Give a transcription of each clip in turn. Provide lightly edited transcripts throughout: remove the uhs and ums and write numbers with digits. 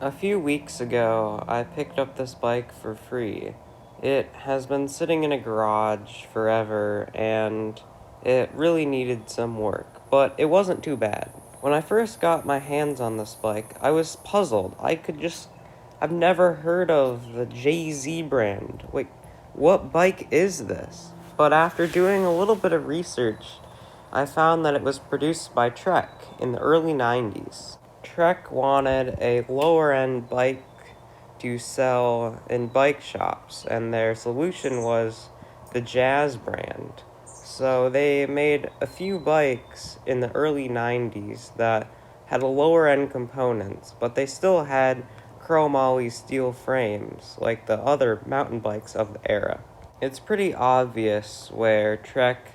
A few weeks ago, I picked up this bike for free. It has been sitting in a garage forever, and it really needed some work, but it wasn't too bad. When I first got my hands on this bike, I was puzzled. I've never heard of the JZ brand. Wait, what bike is this? But after doing a little bit of research, I found that it was produced by Trek in the early 90s. Trek wanted a lower-end bike to sell in bike shops, and their solution was the Jazz brand. So they made a few bikes in the early 90s that had a lower-end components, but they still had chromoly steel frames like the other mountain bikes of the era. It's pretty obvious where Trek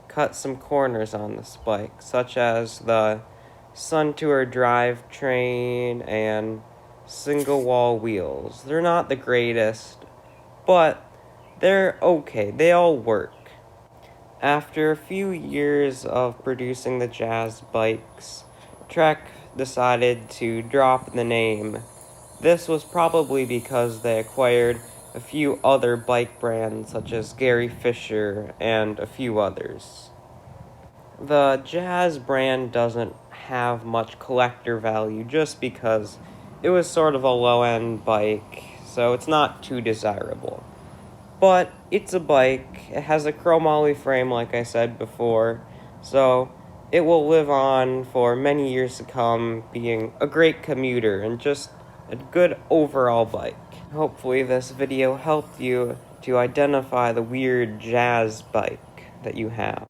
cut some corners on this bike, such as the Suntour drivetrain and single wall wheels. They're not the greatest, but they're okay. They all work. After a few years of producing the Jazz bikes, Trek decided to drop the name. This was probably because they acquired a few other bike brands such as Gary Fisher and a few others. The Jazz brand doesn't have much collector value just because it was sort of a low-end bike, so it's not too desirable. But it's a bike, it has a chromoly frame like I said before, so it will live on for many years to come, being a great commuter and just a good overall bike. Hopefully this video helped you to identify the weird Jazz bike that you have.